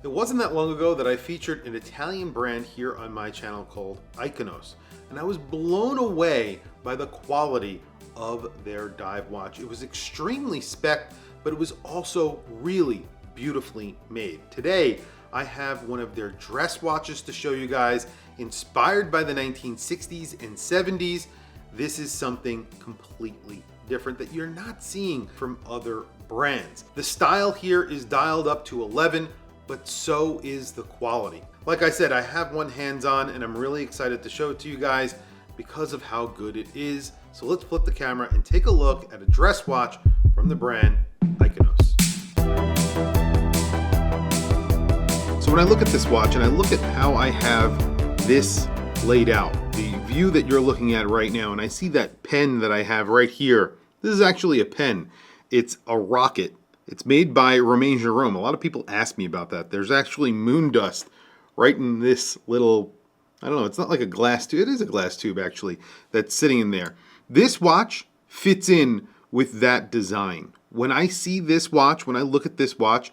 It wasn't that long ago that I featured an Italian brand here on my channel called Iconos, and I was blown away by the quality of their dive watch. It was extremely spec'd, but it was also really beautifully made. Today, I have one of their dress watches to show you guys, inspired by the 1960s and 70s. This is something completely different that you're not seeing from other brands. The style here is dialed up to 11, but so is the quality. Like I said, I have one hands-on and I'm really excited to show it to you guys because of how good it is. So let's flip the camera and take a look at a dress watch from the brand Iconos. So when I look at this watch and I look at how I have this laid out, the view that you're looking at right now, and I see that pen that I have right here. This is actually a pen. It's a rocket. It's made by Romain Jerome. A lot of people ask me about that. There's actually moon dust right in this little, I don't know, it's not like a glass tube. It is a glass tube actually that's sitting in there. This watch fits in with that design. When I see this watch, when I look at this watch,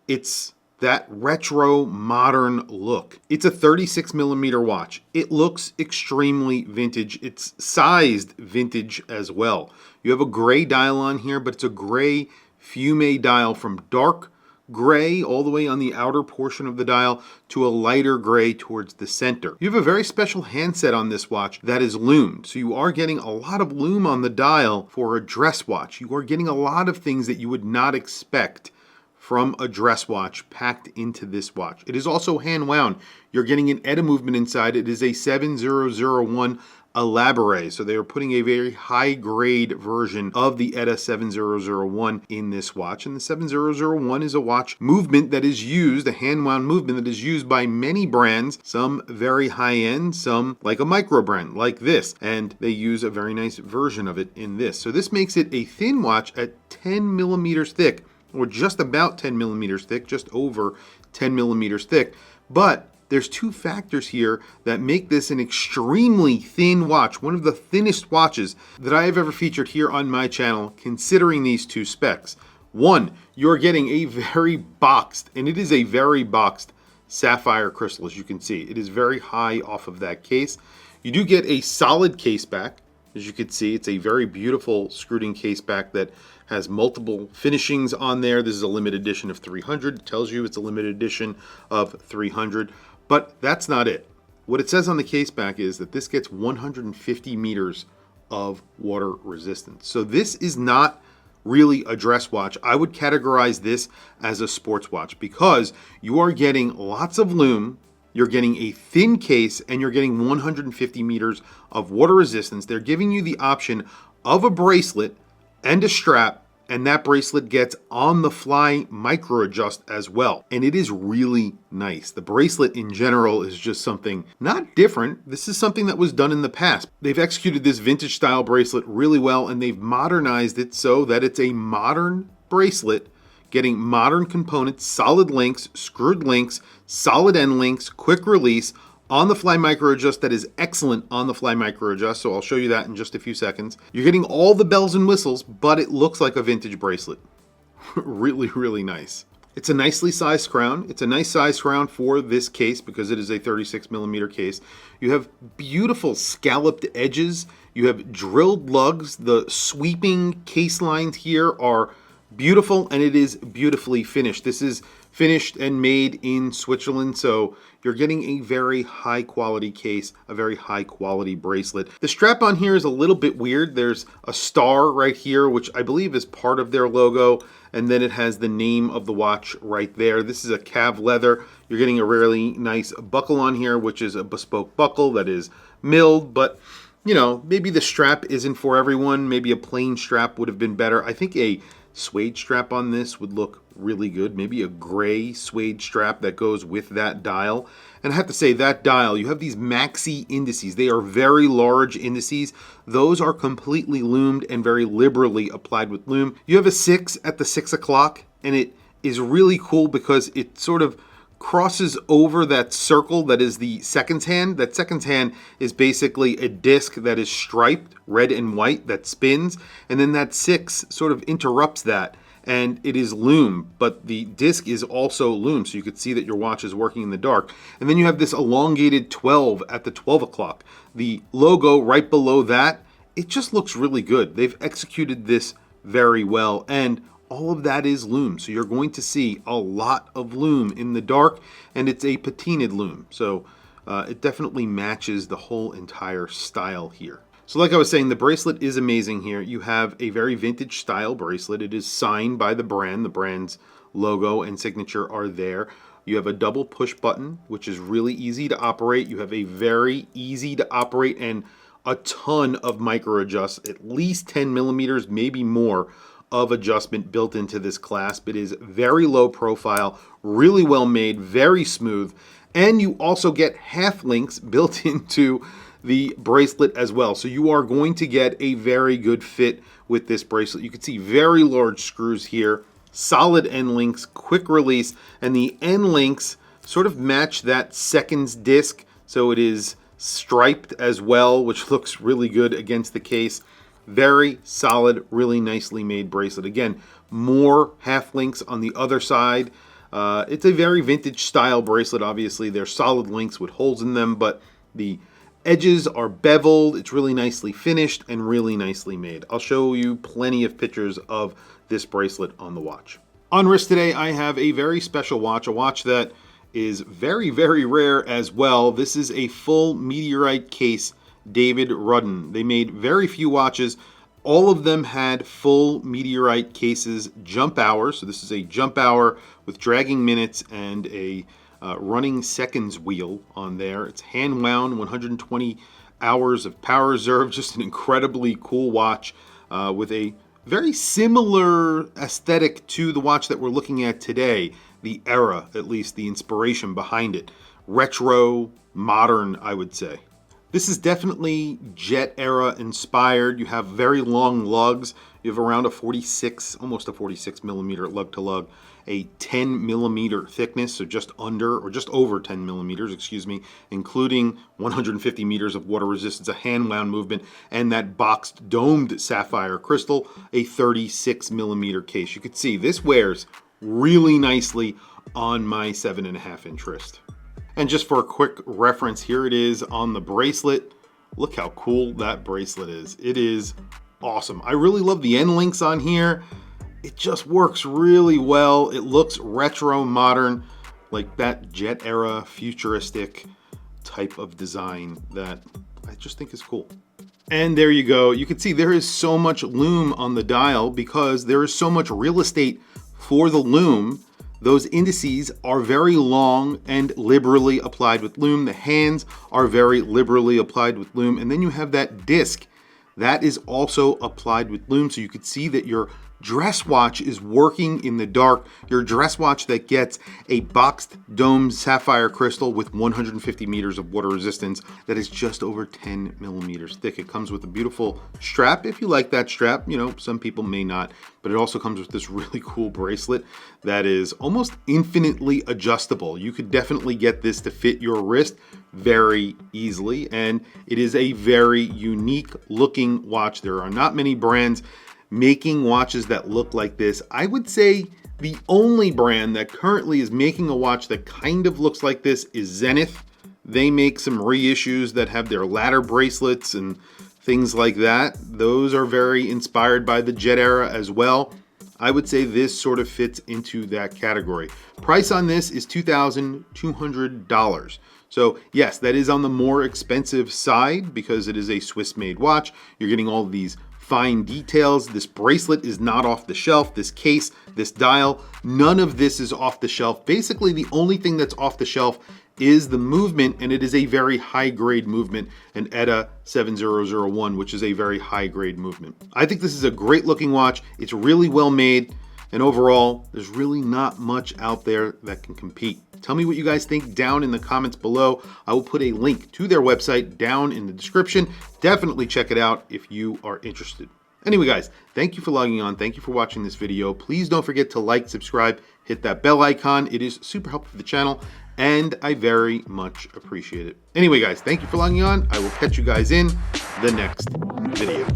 it's that retro modern look. It's a 36mm watch. It looks extremely vintage. It's sized vintage as well. You have a gray dial on here, but it's a gray fume dial from dark gray all the way on the outer portion of the dial to a lighter gray towards the center. You have a very special handset on this watch that is loomed. So you are getting a lot of lume on the dial for a dress watch. You are getting a lot of things that you would not expect from a dress watch packed into this watch. It is also hand wound. You're getting an ETA movement inside. It is a 7001 Elaborate. So they are putting a very high grade version of the ETA 7001 in this watch. And the 7001 is a watch movement that is used, a hand wound movement that is used by many brands, some very high end, some like a micro brand like this. And they use a very nice version of it in this. So this makes it a thin watch at 10 millimeters thick, or just about 10 millimeters thick, just over 10 millimeters thick. But there's two factors here that make this an extremely thin watch, one of the thinnest watches that I have ever featured here on my channel, considering these two specs. One, you're getting a very boxed, and it is a very boxed sapphire crystal, as you can see. It is very high off of that case. You do get a solid case back. As you can see, it's a very beautiful screwed-in case back that has multiple finishings on there. This is a limited edition of 300. It tells you it's a limited edition of 300. But that's not it. What it says on the case back is that this gets 150 meters of water resistance. So this is not really a dress watch. I would categorize this as a sports watch because you are getting lots of lume, you're getting a thin case, and you're getting 150 meters of water resistance. They're giving you the option of a bracelet and a strap, and that bracelet gets on the fly micro adjust as well. And it is really nice. The bracelet in general is just something not different. This is something that was done in the past. They've executed this vintage style bracelet really well, and they've modernized it so that it's a modern bracelet, getting modern components, solid links, screwed links, solid end links, quick release, on the fly micro adjust that is excellent on the fly micro adjust, so I'll show you that in just a few seconds. You're getting all the bells and whistles, but it looks like a vintage bracelet. Really, really nice. It's a nicely sized crown. It's a nice size crown for this case because it is a 36mm case. You have beautiful scalloped edges. You have drilled lugs. The sweeping case lines here are beautiful, and it is beautifully finished. This is finished and made in Switzerland, so you're getting a very high quality case, a very high quality bracelet. The strap on here is a little bit weird. There's a star right here, which I believe is part of their logo, and then it has the name of the watch right there. This is a cav leather. You're getting a really nice buckle on here, which is a bespoke buckle that is milled, but you know, maybe the strap isn't for everyone. Maybe a plain strap would have been better. I think a suede strap on this would look really good. Maybe a gray suede strap that goes with that dial. And I have to say, that dial, you have these maxi indices. They are very large indices. Those are completely loomed and very liberally applied with lume. You have a 6 at the 6 o'clock, and it is really cool because it sort of crosses over that circle that is the seconds hand. That seconds hand is basically a disc that is striped red and white that spins, and then that 6 sort of interrupts that and it is lume, but the disc is also lume, so you could see that your watch is working in the dark. And then you have this elongated 12 at the 12 o'clock. The logo right below that, it just looks really good. They've executed this very well, and all of that is lume. So you're going to see a lot of lume in the dark, and it's a patinaed lume. So it definitely matches the whole entire style here. So like I was saying, the bracelet is amazing here. You have a very vintage style bracelet. It is signed by the brand. The brand's logo and signature are there. You have a double push button, which is really easy to operate. You have a very easy to operate and a ton of micro adjusts, at least 10 millimeters, maybe more of adjustment built into this clasp. It is very low profile, really well made, very smooth. And you also get half links built into the bracelet as well. So you are going to get a very good fit with this bracelet. You can see very large screws here, solid end links, quick release, and the end links sort of match that seconds disc. So it is striped as well, which looks really good against the case. Very solid, really nicely made bracelet. Again, more half links on the other side. It's a very vintage style bracelet. Obviously, they're solid links with holes in them, but the edges are beveled. It's really nicely finished and really nicely made. I'll show you plenty of pictures of this bracelet on the watch. On wrist today, I have a very special watch, a watch that is very, very rare as well. This is a full meteorite case David Rudden. They made very few watches. All of them had full meteorite cases, jump hour. So this is a jump hour with dragging minutes and a running seconds wheel on there. It's hand wound, 120 hours of power reserve. Just an incredibly cool watch with a very similar aesthetic to the watch that we're looking at today. The era, at least the inspiration behind it. Retro, modern, I would say. This is definitely jet era inspired. You have very long lugs. You have around a 46, almost a 46 millimeter lug to lug, a 10 millimeter thickness, so just under or just over 10 millimeters, excuse me, including 150 meters of water resistance, a hand wound movement, and that boxed domed sapphire crystal, a 36 millimeter case. You can see this wears really nicely on my 7.5 inch wrist. And just for a quick reference, here it is on the bracelet. Look how cool that bracelet is. It is awesome. I really love the end links on here. It just works really well. It looks retro modern, like that jet era futuristic type of design that I just think is cool. And there you go. You can see there is so much lume on the dial because there is so much real estate for the lume. Those indices are very long and liberally applied with lume. The hands are very liberally applied with lume. And then you have that disc that is also applied with lume. So you could see that your dress watch is working in the dark. Your dress watch that gets a boxed domed sapphire crystal with 150 meters of water resistance that is just over 10 millimeters thick. It comes with a beautiful strap if you like that strap. You know, some people may not, but it also comes with this really cool bracelet that is almost infinitely adjustable. You could definitely get this to fit your wrist very easily, and it is a very unique looking watch. There are not many brands making watches that look like this. I would say the only brand that currently is making a watch that kind of looks like this is Zenith. They make some reissues that have their ladder bracelets and things like that. Those are very inspired by the jet era as well. I would say this sort of fits into that category. Price on this is $2,200. So yes, that is on the more expensive side because it is a Swiss-made watch. You're getting all of these fine details. This bracelet is not off the shelf. This case, this dial, none of this is off the shelf. Basically, the only thing that's off the shelf is the movement, and it is a very high-grade movement, an ETA 7001, which is a very high-grade movement. I think this is a great-looking watch. It's really well made, and overall, there's really not much out there that can compete. Tell me what you guys think down in the comments below. I will put a link to their website down in the description. Definitely check it out if you are interested. Anyway, guys, thank you for logging on. Thank you for watching this video. Please don't forget to like, subscribe, hit that bell icon. It is super helpful for the channel, and I very much appreciate it. Anyway, guys, thank you for logging on. I will catch you guys in the next video.